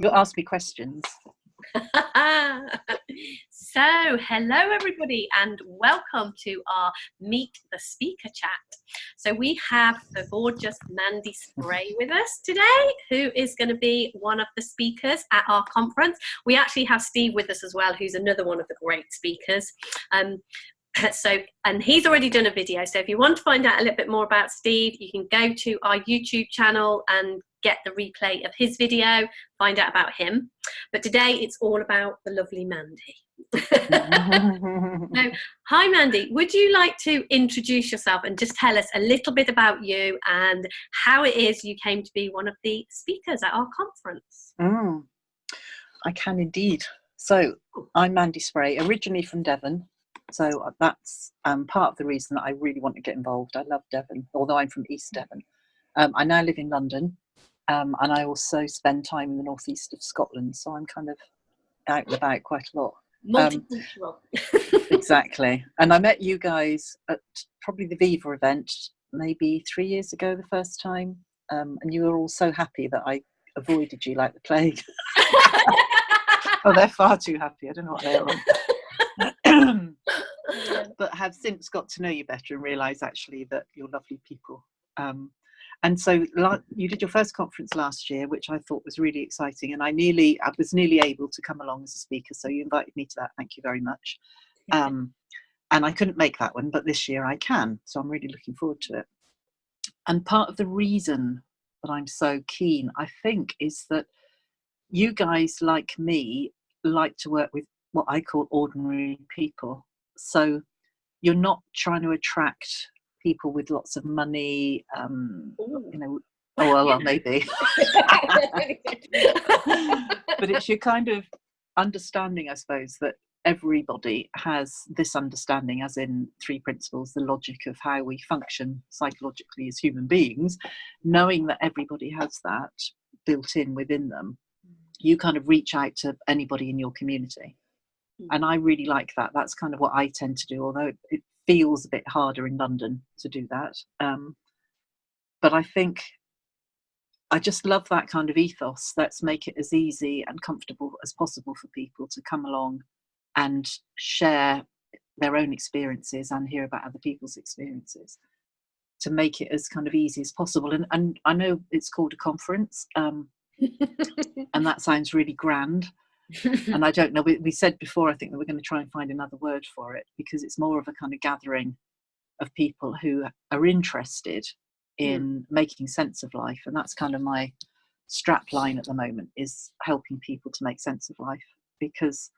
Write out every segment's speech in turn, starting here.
You'll ask me questions. So, hello everybody and welcome to our Meet the Speaker chat. So we have the gorgeous Mandy Spray with us today, who is going to be one of the speakers at our conference. We actually have Steve with us as well, who's another one of the great speakers. And he's already done a video, so if you want to find out a little bit more about Steve, you can go to our YouTube channel and get the replay of his video, find out about him. But today it's all about the lovely Mandy. So, hi Mandy, would you like to introduce yourself and just tell us a little bit about you and how it is you came to be one of the speakers at our conference? I can indeed. So I'm Mandy Spray, originally from Devon. So that's part of the reason that I really want to get involved. I love Devon, although I'm from East Devon. I now live in London, and I also spend time in the northeast of Scotland. So I'm kind of out and about quite a lot. Multicultural. Exactly. And I met you guys at probably the Viva event, maybe 3 years ago, the first time. And you were all so happy that I avoided you like the plague. Oh, they're far too happy. I don't know what they're on. But have since got to know you better and realise actually that you're lovely people. And so you did your first conference last year, which I thought was really exciting, and I was nearly able to come along as a speaker, so you invited me to that. Thank you very much. And I couldn't make that one, but this year I can, so I'm really looking forward to it. And part of the reason that I'm so keen, I think, is that you guys, like me, like to work with what I call ordinary people. So you're not trying to attract people with lots of money, well, maybe. But it's your kind of understanding, I suppose, that everybody has this understanding, as in 3 principles, the logic of how we function psychologically as human beings, knowing that everybody has that built in within them. You kind of reach out to anybody in your community. And I really like that. That's kind of what I tend to do, although it feels a bit harder in London to do that. But I think I just love that kind of ethos. Let's make it as easy and comfortable as possible for people to come along and share their own experiences and hear about other people's experiences, to make it as kind of easy as possible. And I know it's called a conference, and that sounds really grand. And I don't know, we said before, I think, that we're going to try and find another word for it, because it's more of a kind of gathering of people who are interested in making sense of life. And that's kind of my strap line at the moment, is helping people to make sense of life. Because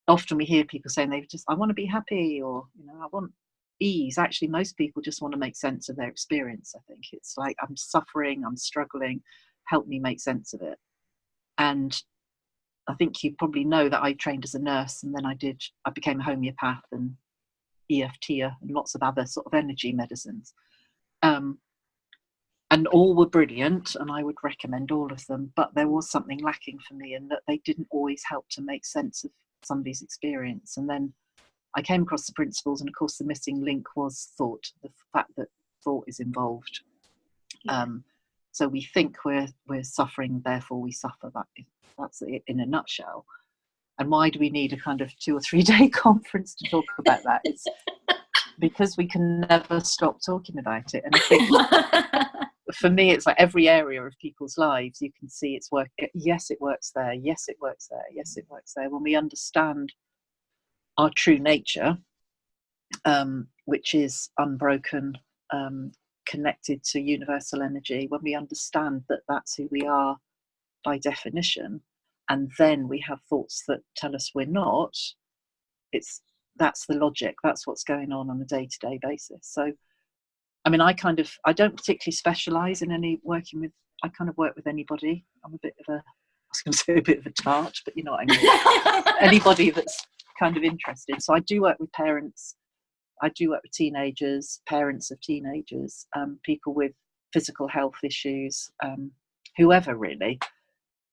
often we hear people saying I want to be happy, or, I want ease. Actually, most people just want to make sense of their experience. I think it's like, I'm suffering, I'm struggling, help me make sense of it. And I think you probably know that I trained as a nurse, and then I became a homeopath and EFT and lots of other sort of energy medicines. And all were brilliant, and I would recommend all of them, but there was something lacking for me, in that they didn't always help to make sense of somebody's experience. And then I came across the principles, and of course the missing link was thought, the fact that thought is involved. So we think we're suffering, therefore we suffer. That's it in a nutshell. And why do we need a kind of 2 or 3 day conference to talk about that? It's because we can never stop talking about it. And I think for me, it's like every area of people's lives, you can see it's working. Yes, it works there. Yes, it works there. Yes, it works there. When we understand our true nature, which is unbroken, connected to universal energy, when we understand that that's who we are by definition, and then we have thoughts that tell us we're not, that's the logic, that's what's going on a day-to-day basis. So I mean, I don't particularly specialize in any working with, I kind of work with anybody. I'm a bit of a, I was going to say a bit of a tart, but you know what I mean. Anybody that's kind of interested. So I do work with parents, I do work with teenagers, parents of teenagers, people with physical health issues, whoever really,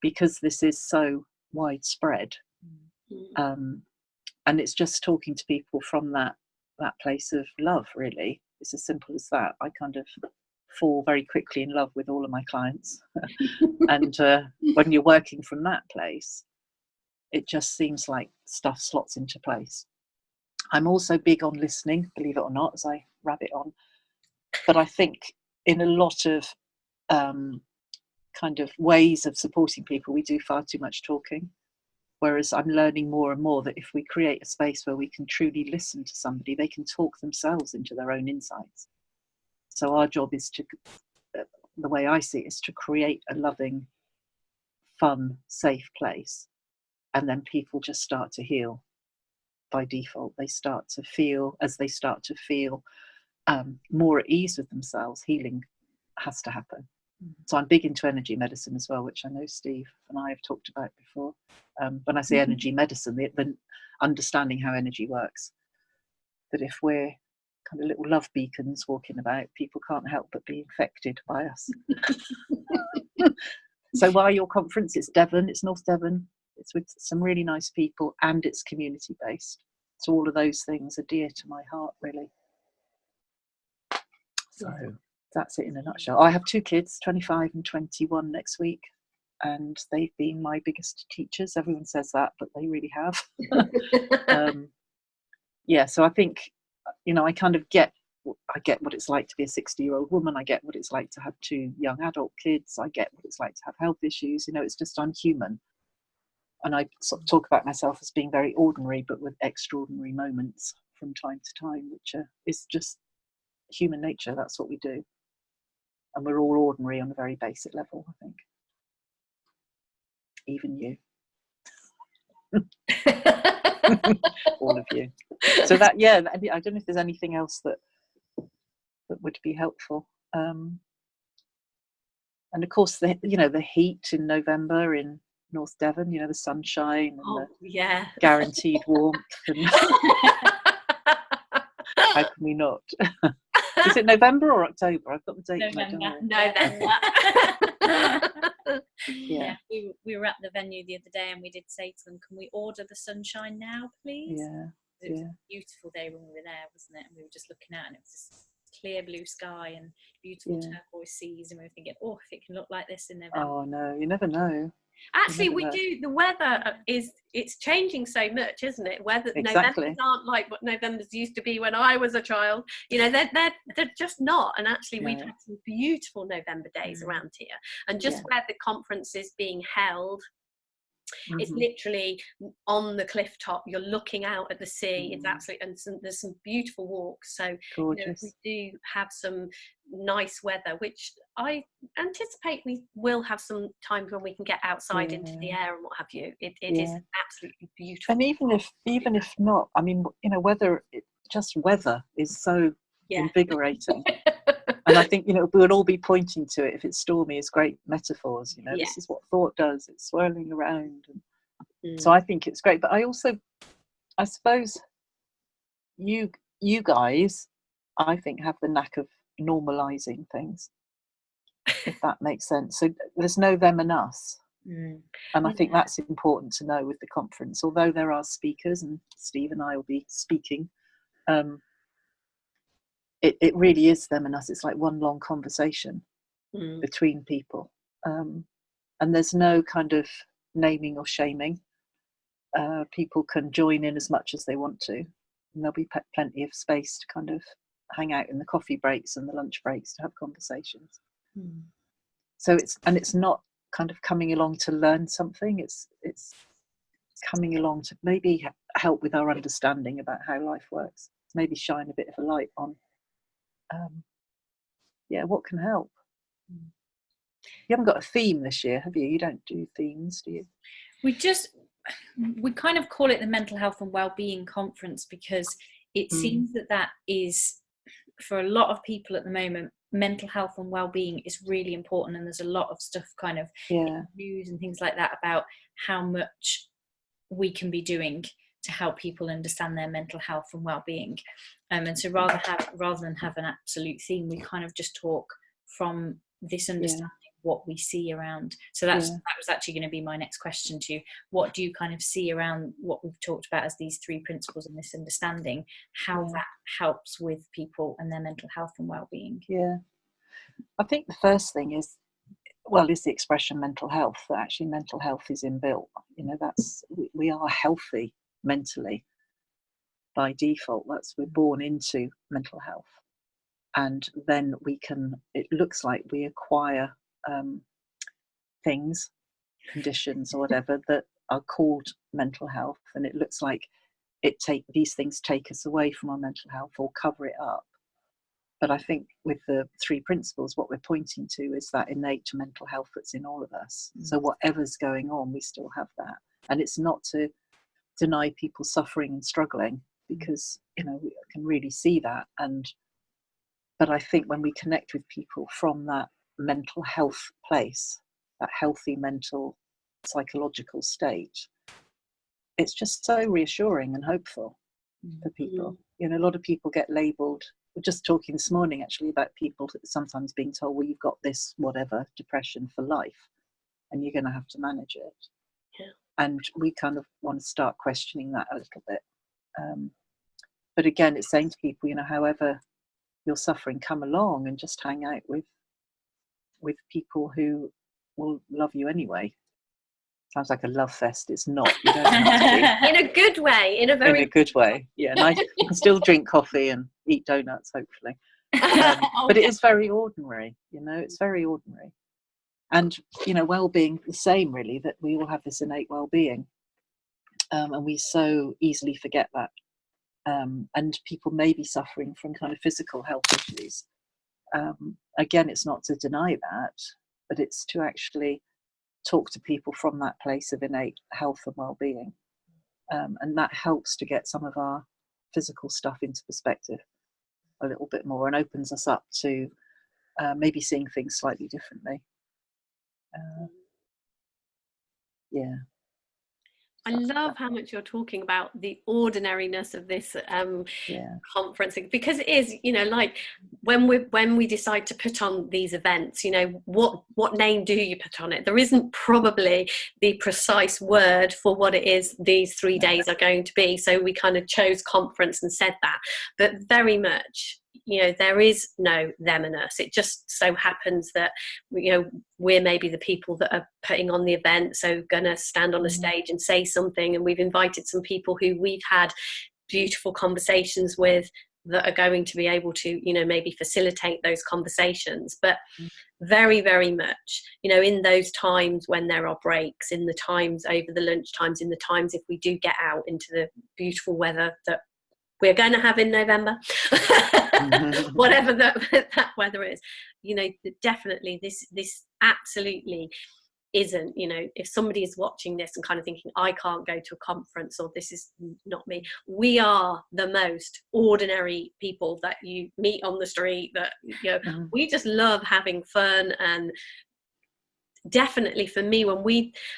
because this is so widespread. And it's just talking to people from that place of love, really. It's as simple as that. I kind of fall very quickly in love with all of my clients. And when you're working from that place, it just seems like stuff slots into place. I'm also big on listening, believe it or not, as I rabbit on. But I think in a lot of kind of ways of supporting people, we do far too much talking. Whereas I'm learning more and more that if we create a space where we can truly listen to somebody, they can talk themselves into their own insights. So our job is to, the way I see it, is to create a loving, fun, safe place. And then people just start to heal by default. They start to feel, as they start to feel more at ease with themselves, healing has to happen. So I'm big into energy medicine as well, which I know Steve and I have talked about before. When I say energy medicine, the understanding how energy works. That if we're kind of little love beacons walking about, people can't help but be infected by us. So why your conference? It's Devon, it's North Devon. It's with some really nice people, and it's community based. So all of those things are dear to my heart, really. So that's it in a nutshell. I have 2 kids, 25 and 21 next week, and they've been my biggest teachers. Everyone says that, but they really have. Yeah, so I think, you know, I kind of get what it's like to be a 60-year-old woman. I get what it's like to have 2 young adult kids. I get what it's like to have health issues. You know, it's just, I'm human. And I sort of talk about myself as being very ordinary, but with extraordinary moments from time to time, which is just human nature. That's what we do. And we're all ordinary on a very basic level, I think. Even you. All of you. So that, yeah, I don't know if there's anything else that would be helpful. And of course, the heat in November in North Devon, you know, the sunshine and the guaranteed warmth. And how can we not? Is it November or October? I've got the date. November. Yeah. We were at the venue the other day and we did say to them, can we order the sunshine now, please? Yeah. It was a beautiful day when we were there, wasn't it? And we were just looking out and it was this clear blue sky and beautiful turquoise seas, and we were thinking, oh, if it can look like this in November. Oh no, you never know. Actually, we do. The weather it's changing so much, isn't it? Weather Novembers aren't like what Novembers used to be when I was a child. You know, they're just not. And actually, we've had some beautiful November days around here. And just where the conference is being held, it's literally on the cliff top. You're looking out at the sea. It's absolutely, and there's some beautiful walks. So you know, we do have some nice weather, which I anticipate we will have some times when we can get outside into the air and what have you. It is absolutely beautiful. And even if not, I mean, you know, weather is so invigorating. And I think, you know, we'll all be pointing to it if it's stormy as great metaphors. You know, this is what thought does. It's swirling around. And so I think it's great. But I suppose you guys, I think, have the knack of normalizing things, if that makes sense. So there's no them and us. And I think that's important to know with the conference. Although there are speakers, and Steve and I will be speaking, it really is them and us. It's like one long conversation between people. And there's no kind of naming or shaming. People can join in as much as they want to. And there'll be plenty of space to kind of hang out in the coffee breaks and the lunch breaks to have conversations. So it's not kind of coming along to learn something. It's coming along to maybe help with our understanding about how life works. Maybe shine a bit of a light on what can help. You haven't got a theme this year, have you? You don't do themes, do you? We kind of call it the Mental Health and Wellbeing Conference because it seems that is, for a lot of people at the moment, mental health and well-being is really important, and there's a lot of stuff kind of in news and things like that about how much we can be doing to help people understand their mental health and well-being, and so rather than have an absolute theme, we kind of just talk from this understanding what we see around. So that was actually going to be my next question to you. What do you kind of see around what we've talked about as these 3 principles and this understanding, how that helps with people and their mental health and well-being? I think the first thing is, well, is the expression mental health. That actually mental health is inbuilt. You know, that's, we are healthy mentally by default. That's, we're born into mental health. And then we can, it looks like we acquire things, conditions or whatever that are called mental health. And it looks like these things take us away from our mental health or cover it up. But I think with the 3 principles, what we're pointing to is that innate mental health that's in all of us. So whatever's going on, we still have that. And it's not to deny people suffering and struggling, because, you know, we can really see that. But I think when we connect with people from that mental health place, that healthy mental psychological state, it's just so reassuring and hopeful for people. You know, a lot of people get labelled. We're just talking this morning actually about people sometimes being told, well, you've got this whatever depression for life and you're going to have to manage it. Yeah. And we kind of want to start questioning that a little bit. But again, it's saying to people, you know, however you're suffering, come along and just hang out with people who will love you anyway. Sounds like a love fest. It's not. You don't have to be. In a good way, in a very good way. Yeah, nice. You can still drink coffee and eat donuts, hopefully. But it is very ordinary. You know, it's very ordinary. And, you know, well-being, the same really, that we all have this innate well-being. And we so easily forget that. And people may be suffering from kind of physical health issues. Again, it's not to deny that, but it's to actually talk to people from that place of innate health and well-being. And that helps to get some of our physical stuff into perspective a little bit more, and opens us up to maybe seeing things slightly differently. Yeah. I love how much you're talking about the ordinariness of this conference, because it is, you know, like when we decide to put on these events, you know, what name do you put on it? There isn't probably the precise word for what it is these 3 days are going to be. So we kind of chose conference and said that, but very much, you know, there is no them and us. It just so happens that, you know, we're maybe the people that are putting on the event, so gonna stand on a stage and say something, and we've invited some people who we've had beautiful conversations with that are going to be able to, you know, maybe facilitate those conversations. But very, very much, you know, in those times when there are breaks, in the times over the lunch times, in the times if we do get out into the beautiful weather that we're going to have in November, whatever that weather is, you know, definitely this absolutely isn't, you know, if somebody is watching this and kind of thinking, I can't go to a conference, or this is not me, we are the most ordinary people that you meet on the street, that, you know, we just love having fun. And definitely for me,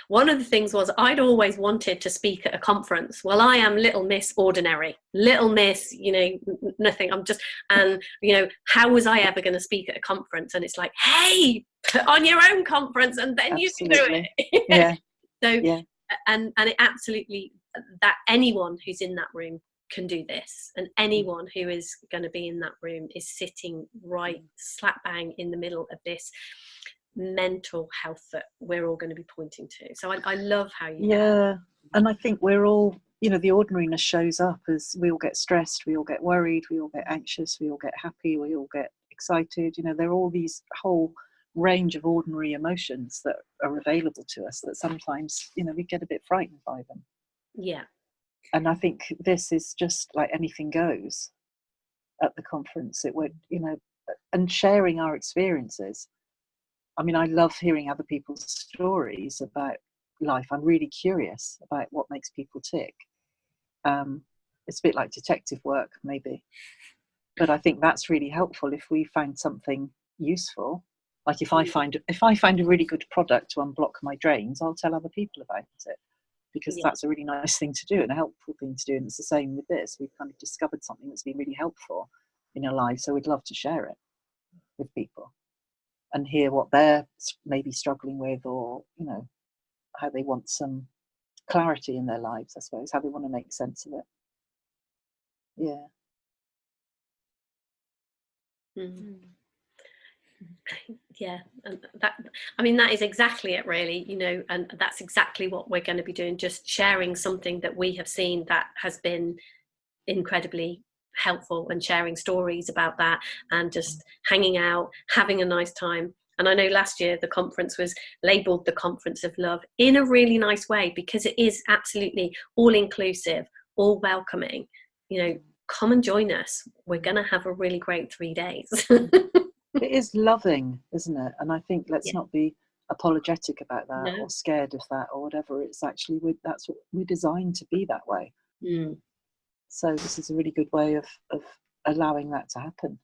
one of the things was I'd always wanted to speak at a conference. Well, I am little miss ordinary, little miss, you know, nothing. I'm just, and, you know, how was I ever going to speak at a conference? And it's like, hey, put on your own conference and then you can do it. Yeah. So, yeah. And it absolutely, that anyone who's in that room can do this, and anyone who is going to be in that room is sitting right slap bang in the middle of this mental health that we're all going to be pointing to. So I love how you and I think we're all, you know, the ordinariness shows up as we all get stressed, we all get worried, we all get anxious, we all get happy, we all get excited. You know, there are all these whole range of ordinary emotions that are available to us that sometimes, you know, we get a bit frightened by them. Yeah. And I think this is just like anything goes at the conference. It would, you know, and sharing our experiences. I mean, I love hearing other people's stories about life. I'm really curious about what makes people tick. It's a bit like detective work, maybe. But I think that's really helpful if we find something useful. Like if I find a really good product to unblock my drains, I'll tell other people about it, because that's a really nice thing to do and a helpful thing to do. And it's the same with this. We've kind of discovered something that's been really helpful in our lives, so we'd love to share it with people and hear what they're maybe struggling with, or, you know, how they want some clarity in their lives, I suppose, how they want to make sense of it. Yeah. Yeah, and that is exactly it, really, and that's exactly what we're going to be doing, just sharing something that we have seen that has been incredibly helpful, and sharing stories about that, and just hanging out, having a nice time. And I know last year the conference was labelled the Conference of Love in a really nice way, because it is absolutely all inclusive, all welcoming. Come and join us. We're going to have a really great 3 days. It is loving, isn't it? And I think let's not be apologetic about that, or scared of that, or whatever. It's actually, that's what we're designed to be, that way. So this is a really good way of allowing that to happen.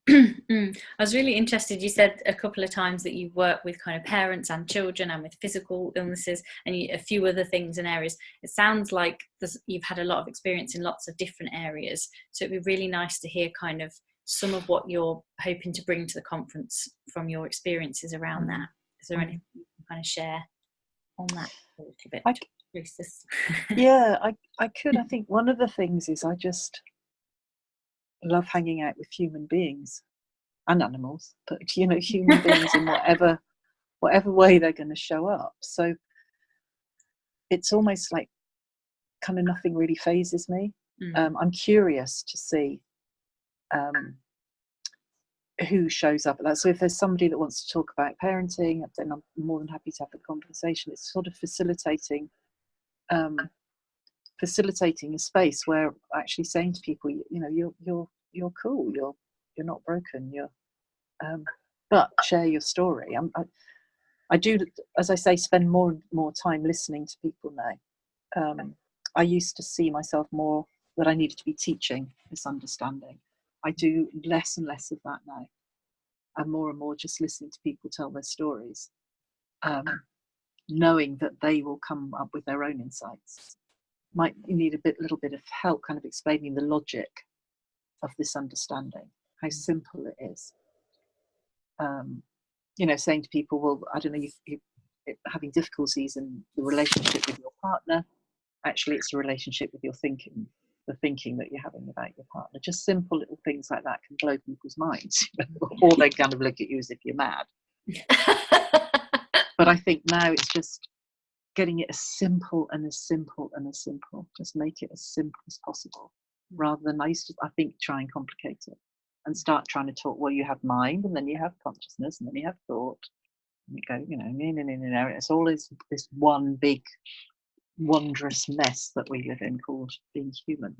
I was really interested, you said a couple of times that you work with kind of parents and children, and with physical illnesses, and a few other things and areas. It sounds like you've had a lot of experience in lots of different areas, so it'd be really nice to hear kind of some of what you're hoping to bring to the conference from your experiences around that. Is there anything you can kind of share on that a little bit? I could. I think one of the things is I just love hanging out with human beings and animals, but human beings in whatever way they're going to show up. So it's almost like kind of nothing really phases me. I'm curious to see who shows up at that. So if there's somebody that wants to talk about parenting, then I'm more than happy to have the conversation. It's sort of facilitating a space where actually saying to people, you're cool, you're not broken, but share your story. I do, as I say, spend more and more time listening to people now. I used to see myself more that I needed to be teaching this understanding. I do less and less of that now, and more just listening to people tell their stories, knowing that they will come up with their own insights. Might need a little bit of help kind of explaining the logic of this understanding, how simple it is. Saying to people, well, I don't know, you're having difficulties in the relationship with your partner. Actually, it's a relationship with your thinking, the thinking that you're having about your partner. Just simple little things like that can blow people's minds, or they kind of look at you as if you're mad. But I think now it's just getting it as simple and as simple and as simple. Just make it as simple as possible, rather than I think try and complicate it and start trying to talk. Well, you have mind, and then you have consciousness, and then you have thought, and you go, it's all this one big wondrous mess that we live in called being human.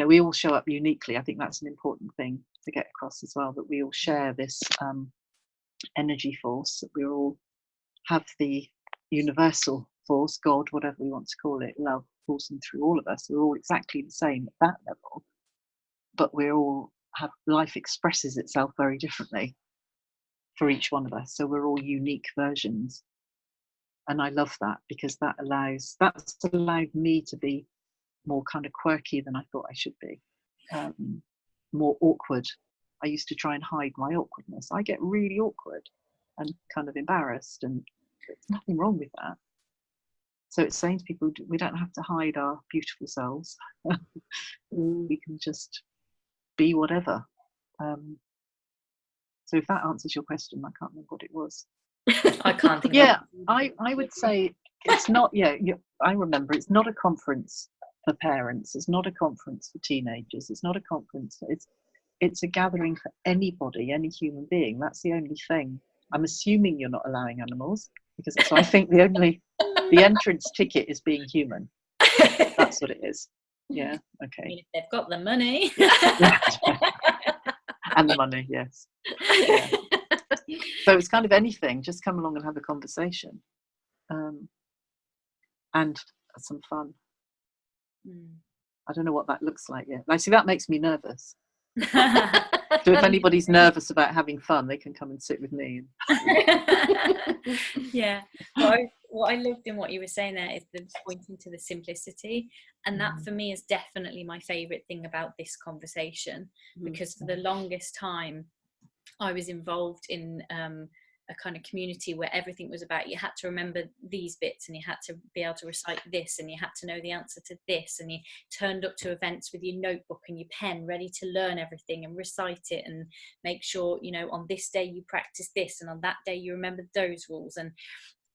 We all show up uniquely. I think that's an important thing to get across as well, that we all share this energy force, that we all have the universal force, God, whatever we want to call it, love coursing through all of us. We're all exactly the same at that level, but life expresses itself very differently for each one of us. So we're all unique versions. And I love that, because that's allowed me to be more kind of quirky than I thought I should be, more awkward. I used to try and hide my awkwardness. I get really awkward and kind of embarrassed, and there's nothing wrong with that. So it's saying to people, we don't have to hide our beautiful selves. We can just be whatever. So if that answers your question, I can't remember what it was. I can't think. Yeah, I would say it's not. I remember it's not a conference for parents. It's not a conference for teenagers. It's not a conference. It's a gathering for anybody, any human being. That's the only thing. I'm assuming you're not allowing animals, because so I think the entrance ticket is being human. That's what it is. Yeah. Okay. I mean, if they've got the money. And the money, yes. Yeah. So it's kind of anything. Just come along and have a conversation, and some fun. I don't know what that looks like yet. See, that makes me nervous. So if anybody's nervous about having fun, they can come and sit with me. Yeah. What I loved in what you were saying there is the pointing to the simplicity, and that for me is definitely my favourite thing about this conversation, because for the longest time I was involved in a kind of community where everything was about, you had to remember these bits, and you had to be able to recite this, and you had to know the answer to this, and you turned up to events with your notebook and your pen ready to learn everything and recite it, and make sure, you know, on this day you practice this, and on that day you remember those rules. And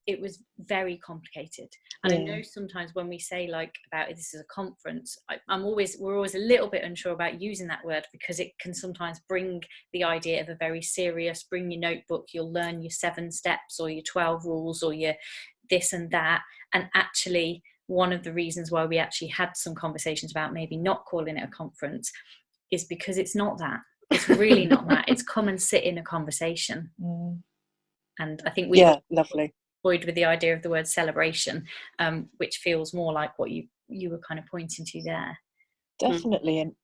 it was very complicated. And I know sometimes when we say like about this is a conference, we're always a little bit unsure about using that word, because it can sometimes bring the idea of a very serious, bring your notebook, you'll learn your 7 steps or your 12 rules or your this and that. And actually, one of the reasons why we actually had some conversations about maybe not calling it a conference is because it's not that. It's really not that. It's come and sit in a conversation. And I think we lovely. With the idea of the word celebration, which feels more like what you were kind of pointing to there. Definitely. And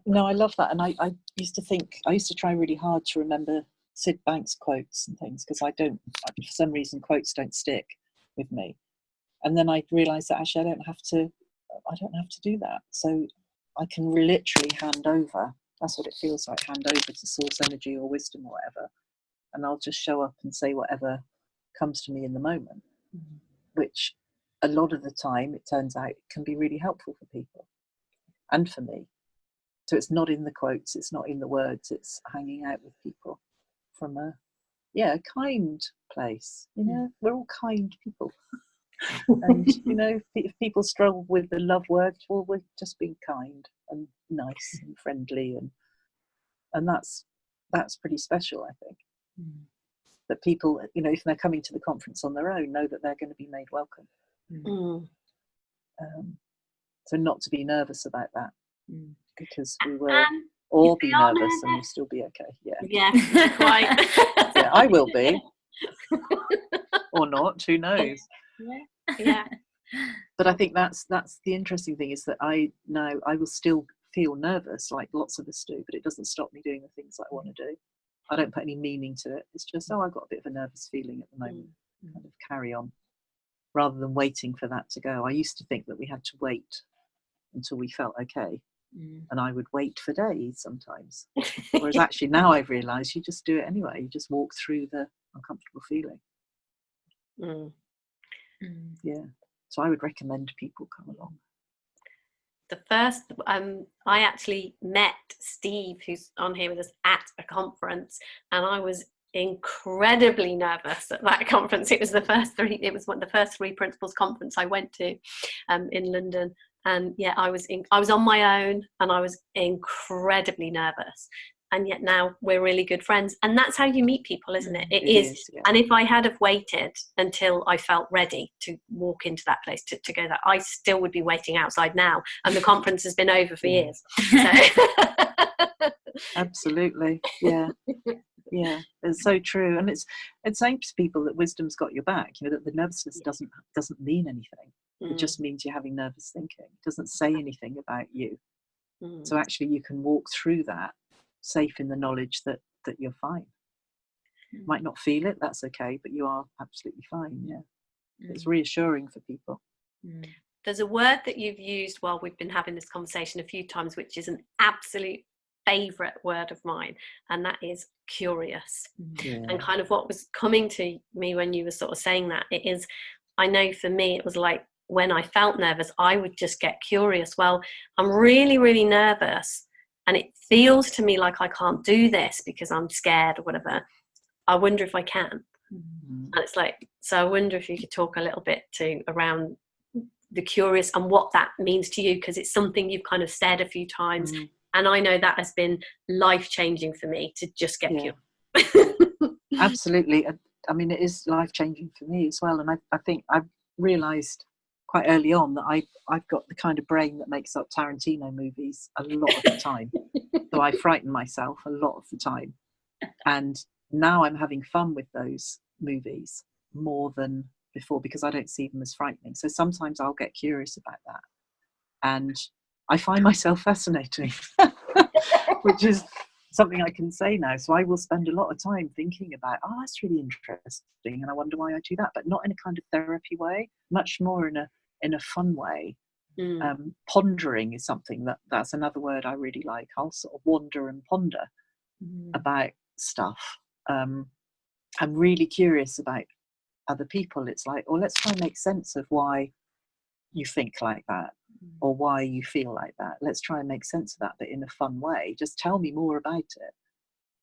no, I love that. And I used to try really hard to remember Sid Banks quotes and things, because for some reason quotes don't stick with me. And then I realized that actually I don't have to do that. So I can literally hand over. That's what it feels like, hand over to source energy or wisdom or whatever, and I'll just show up and say whatever comes to me in the moment, which a lot of the time it turns out can be really helpful for people and for me. So it's not in the quotes, it's not in the words, it's hanging out with people from a kind place. You know, we're all kind people. And you know, if people struggle with the love word, well, we're just being kind and nice and friendly, and that's pretty special, I think. That people, you know, if they're coming to the conference on their own, know that they're going to be made welcome. So not to be nervous about that, because we will all be nervous and we'll still be okay. Yeah, quite. Yeah, I will be. Or not, who knows? Yeah. But I think that's the interesting thing, is that I will still feel nervous, like lots of us do, but it doesn't stop me doing the things that I want to do. I don't put any meaning to it. It's just, I've got a bit of a nervous feeling at the moment. Kind of carry on, rather than waiting for that to go. I used to think that we had to wait until we felt okay, and I would wait for days sometimes. Whereas actually now I've realised you just do it anyway. You just walk through the uncomfortable feeling. Yeah. So I would recommend people come along. The first, I actually met Steve, who's on here with us, at a conference, and I was incredibly nervous at that conference. It was one of the first 3 principles conference I went to in London, and I was on my own, and I was incredibly nervous. And yet now we're really good friends, and that's how you meet people, isn't it? It is. And if I had have waited until I felt ready to walk into that place, to go there, I still would be waiting outside now, and the conference has been over for years. So. Absolutely. Yeah, it's so true. And it's saying to people that wisdom's got your back, you know, that the nervousness doesn't mean anything. It just means you're having nervous thinking. It doesn't say anything about you. So actually you can walk through that safe in the knowledge that you're fine. You might not feel it, that's okay, but you are absolutely fine. It's reassuring for people. There's a word that you've used while we've been having this conversation a few times, which is an absolute favourite word of mine, and that is curious. And kind of what was coming to me when you were sort of saying that, it is, I know for me it was like, when I felt nervous, I would just get curious. Well, I'm really, really nervous, and it feels to me like I can't do this because I'm scared or whatever. I wonder if I can. And it's like, so I wonder if you could talk a little bit around the curious and what that means to you, because it's something you've kind of said a few times. And I know that has been life-changing for me, to just get curious. Absolutely. I mean, it is life-changing for me as well. And I think I've realised quite early on that I've got the kind of brain that makes up Tarantino movies a lot of the time. So I frighten myself a lot of the time. And now I'm having fun with those movies more than before, because I don't see them as frightening. So sometimes I'll get curious about that. And I find myself fascinating, which is something I can say now. So I will spend a lot of time thinking about, that's really interesting, and I wonder why I do that, but not in a kind of therapy way, much more in a fun way. Pondering is something that's another word I really like. I'll sort of wander and ponder about stuff. I'm really curious about other people. It's like, well, let's try and make sense of why you think like that, or why you feel like that. Let's try and make sense of that, but in a fun way. Just tell me more about it.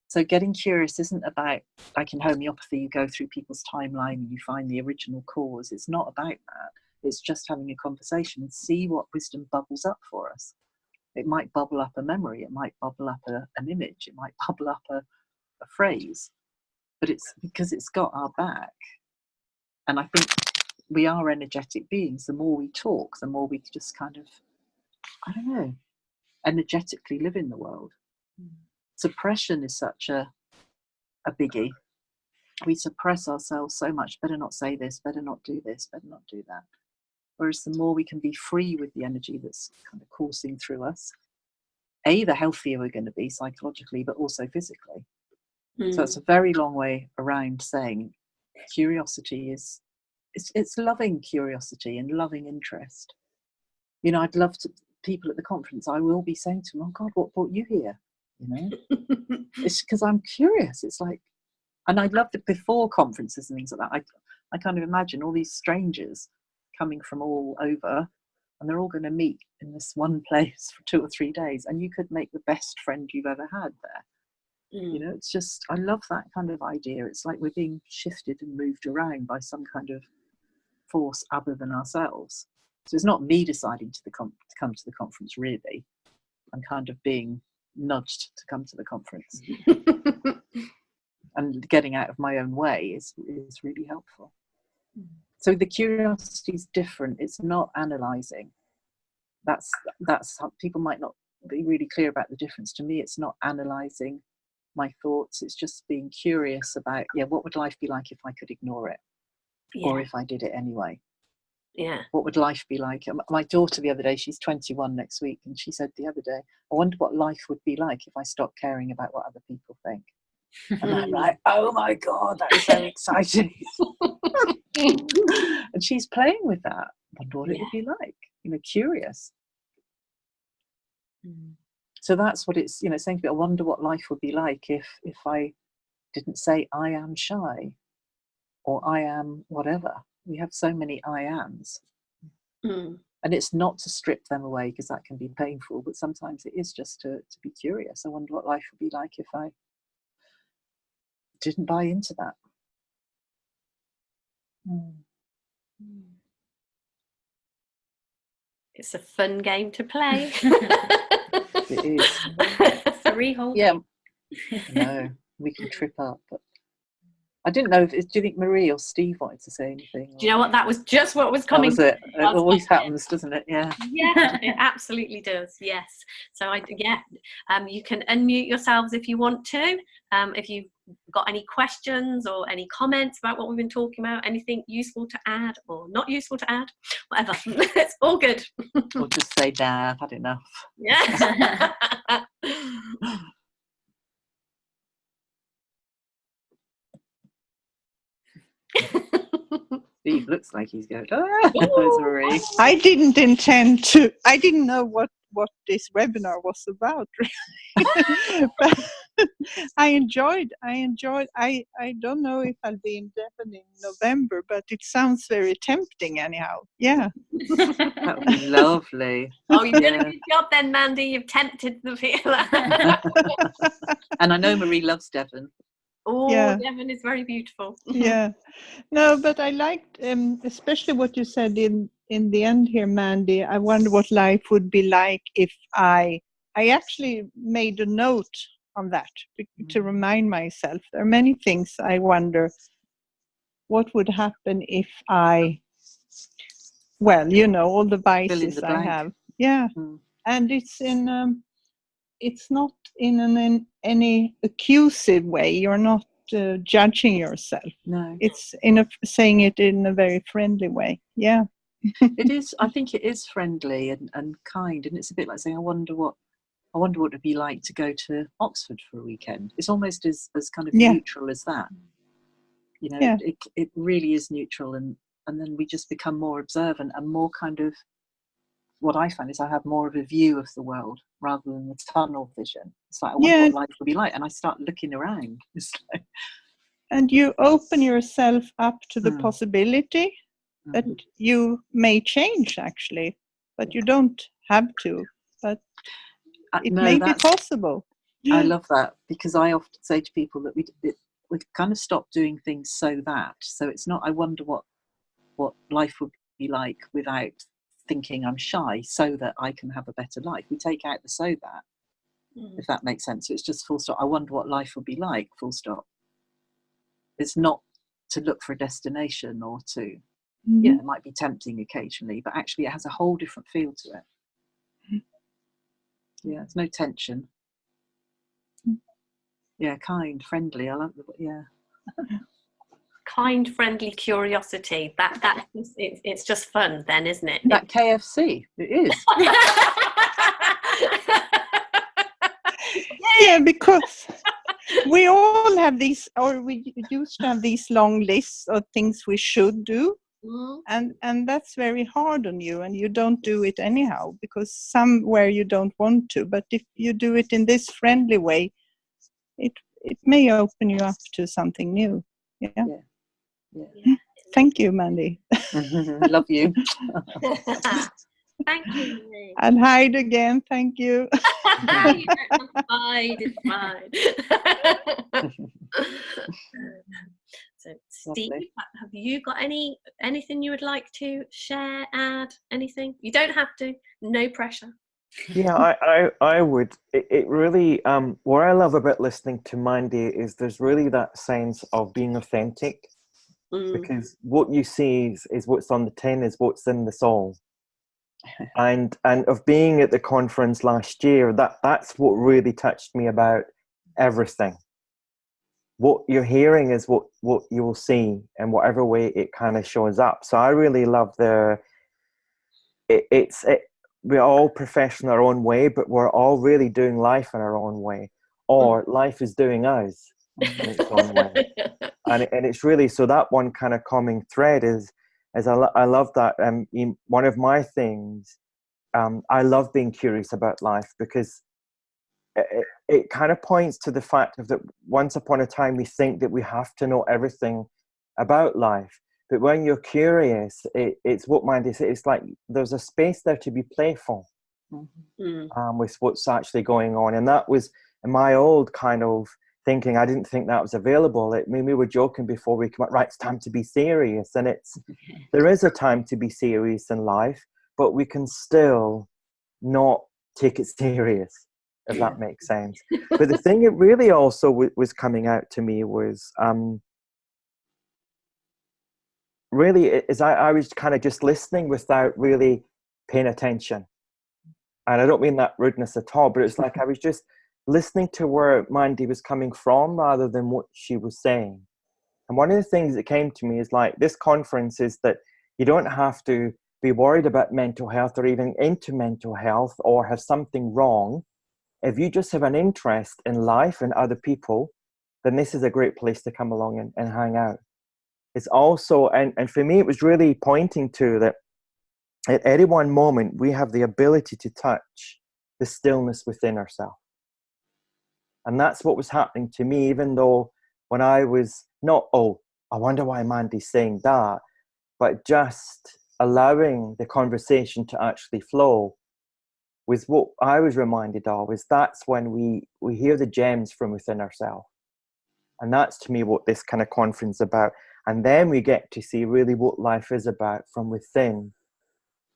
So getting curious isn't about, like in homeopathy, you go through people's timeline and you find the original cause. It's not about that. It's just having a conversation and see what wisdom bubbles up for us. It might bubble up a memory. It might bubble up an image. It might bubble up a phrase. But it's because it's got our back. And I think we are energetic beings. The more we talk, the more we just kind of, I don't know, energetically live in the world. Suppression is such a biggie. We suppress ourselves so much. Better not say this, better not do this, better not do that. Whereas the more we can be free with the energy that's kind of coursing through us, the healthier we're going to be psychologically, but also physically. So it's a very long way around saying curiosity is, it's loving curiosity and loving interest. You know, I'd love to, people at the conference, I will be saying to them, oh God, what brought you here? You know, it's because I'm curious. It's like, and I loved it before conferences and things like that. I kind of imagine all these strangers coming from all over, and they're all going to meet in this one place for 2 or 3 days, and you could make the best friend you've ever had there. You know, it's just, I love that kind of idea. It's like we're being shifted and moved around by some kind of force other than ourselves. So it's not me deciding to come to the conference, really. I'm kind of being nudged to come to the conference. And getting out of my own way is really helpful. So the curiosity is different. It's not analysing. That's how people might not be really clear about the difference. To me, it's not analysing my thoughts. It's just being curious about, what would life be like if I could ignore it? Or if I did it anyway? What would life be like? My daughter the other day, she's 21 next week, and she said the other day, I wonder what life would be like if I stopped caring about what other people think. And I'm like, oh my God, that is so exciting. And she's playing with that. I wonder what it would be like, curious. So that's what it's, saying to me, I wonder what life would be like if I didn't say I am shy or I am whatever. We have so many I ams. And it's not to strip them away, because that can be painful, but sometimes it is just to be curious. I wonder what life would be like if I didn't buy into that. It's a fun game to play. It is. 3 whole Yeah. No, we can trip up. But I didn't know. Do you think Marie or Steve wanted to say anything? Do you know what? That was just what was coming. That was it. It always happens, doesn't it? Yeah. Yeah, it absolutely does. Yes. So you can unmute yourselves if you want to. If you've got any questions or any comments about what we've been talking about, anything useful to add or not useful to add, whatever. It's all good. Or just say, nah, I've had enough. Yeah. Steve looks like he's going, Marie. I didn't know what this webinar was about, really. But I enjoyed. I don't know if I'll be in Devon in November, but it sounds very tempting anyhow. Yeah. That would be lovely. Oh, you've done a good job then, Mandy. You've tempted the feeler. And I know Marie loves Devon. Oh, yeah. Devon is very beautiful. Yeah. No, but I liked especially what you said in the end here, Mandy. I wonder what life would be like if I actually made a note on that to remind myself. There are many things I wonder what would happen if I, all the vices I have. Yeah. And it's not in any accusive way. You're not judging yourself. No. It's saying it in a very friendly way. Yeah. It is. I think it is friendly and kind, and it's a bit like saying, I wonder what it'd be like to go to Oxford for a weekend. It's almost as kind of neutral as that. It really is neutral, and then we just become more observant and more kind of, what I find is I have more of a view of the world rather than the tunnel vision. It's like, I wonder what life would be like. And I start looking around. It's like, And you open yourself up to the Mm. possibility that you may change, actually, but you don't have to. But it No, may be possible. I love that, because I often say to people that we kind of stop doing things so it's not, I wonder what life would be like without thinking I'm shy, so that I can have a better life. We take out the so that, if that makes sense. So it's just full stop. I wonder what life would be like, full stop. It's not to look for a destination or to, yeah, it might be tempting occasionally, but actually it has a whole different feel to it. Yeah, there's no tension. Yeah, kind, friendly. I love the, yeah. Kind, friendly curiosity. It's just fun then, isn't it? That KFC, it is. Yeah, because we all have these, or we used to have these long lists of things we should do. And that's very hard on you, and you don't do it anyhow, because somewhere you don't want to. But if you do it in this friendly way, it may open you up to something new. Yeah. Thank you, Mandy. Love you. Thank you. And hide again. Thank you. You don't have to hide, it's fine. So, Steve, Lovely. have you got anything you would like to share, add, anything? You don't have to, no pressure. Yeah, I would. It really, what I love about listening to Mandy is there's really that sense of being authentic, because what you see is what's on the tin, is what's in the song. And of being at the conference last year, that's what really touched me about everything. What you're hearing is what you will see in whatever way it kind of shows up. So I really love we're all professional in our own way, but we're all really doing life in our own way, or life is doing us in its own way. And it's really, so that one kind of common thread is I love that. One of my things, I love being curious about life, because it kind of points to the fact of that once upon a time we think that we have to know everything about life. But when you're curious, it's what Mandy said, it's like there's a space there to be playful with what's actually going on. And that was in my old kind of thinking. I didn't think that was available. We were joking before we came out, right, it's time to be serious. And there is a time to be serious in life, but we can still not take it serious, if that makes sense. But the thing it really also was coming out to me was really is I was kind of just listening without really paying attention. And I don't mean that rudeness at all, but it's like I was just listening to where Mandy was coming from rather than what she was saying. And one of the things that came to me is like, this conference is that you don't have to be worried about mental health or even into mental health or have something wrong. If you just have an interest in life and other people, then this is a great place to come along and hang out. It's also, and for me, it was really pointing to that at any one moment, we have the ability to touch the stillness within ourselves. And that's what was happening to me, even though when I was not, I wonder why Mandy's saying that, but just allowing the conversation to actually flow was what I was reminded of, is that's when we hear the gems from within ourselves. And that's to me what this kind of conference is about. And then we get to see really what life is about from within,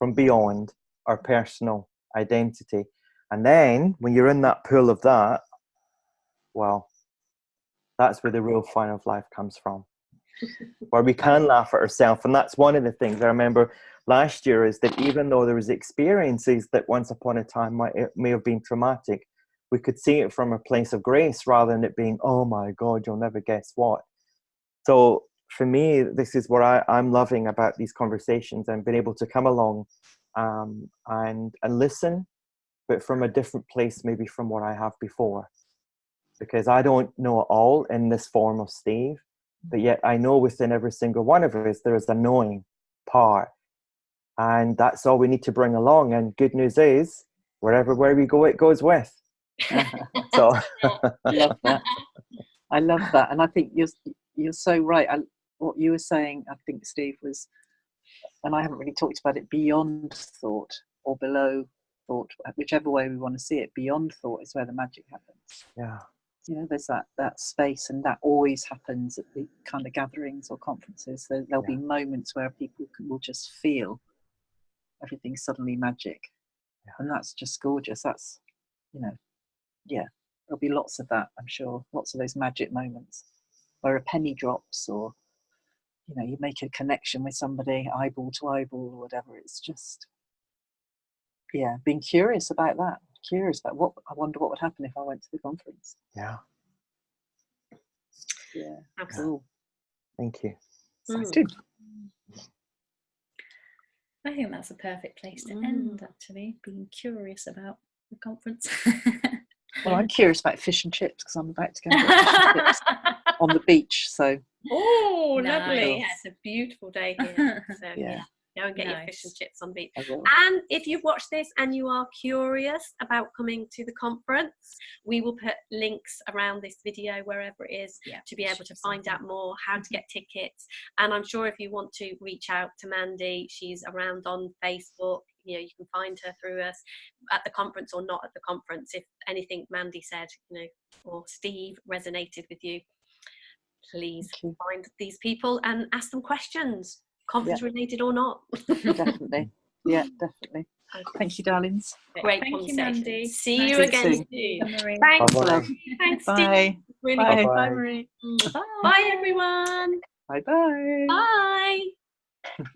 from beyond our personal identity. And then when you're in that pool of that, well, that's where the real fun of life comes from, where we can laugh at ourselves. And that's one of the things I remember last year, is that even though there was experiences that once upon a time may have been traumatic, we could see it from a place of grace rather than it being, oh my God, you'll never guess what. So for me, this is what I'm loving about these conversations, and being able to come along and listen, but from a different place maybe from what I have before. Because I don't know it all in this form of Steve, but yet I know within every single one of us there is a knowing part. And that's all we need to bring along. And good news is, where we go, it goes with. So I love that. And I think you're so right. What you were saying, I think, Steve, was, and I haven't really talked about it, beyond thought or below thought, whichever way we want to see it. Beyond thought is where the magic happens. Yeah. You know, there's that space, and that always happens at the kind of gatherings or conferences. There'll be moments where people will just feel everything suddenly magic, and that's just gorgeous. That's, you know, there'll be lots of that, I'm sure, lots of those magic moments where a penny drops, or, you know, you make a connection with somebody eyeball to eyeball or whatever. It's just, being curious about that. Curious about I wonder what would happen if I went to the conference. Yeah. Absolutely. Thank you. I think that's a perfect place to end, actually, being curious about the conference. Well, I'm curious about fish and chips because I'm about to go and get fish and chips on the beach. So, lovely! Yeah, it's a beautiful day here. So go and get your fish and chips on the beach. And if you've watched this and you are curious about coming to the conference, we will put links around this video wherever it is to be able to find out more, how to get tickets. And I'm sure if you want to reach out to Mandy, she's around on Facebook. You know, you can find her through us at the conference or not at the conference. If anything Mandy said, you know, or Steve resonated with you, please find these people and ask them questions, conference related or not. Definitely. Yeah, definitely. Thank you, darlings. Great Thank conversation. you, Mandy. See you again soon. Thanks. Thanks. Thanks, Bye. Steve. Really Bye. good. Bye, Marie. Bye, everyone. Bye-bye. Bye.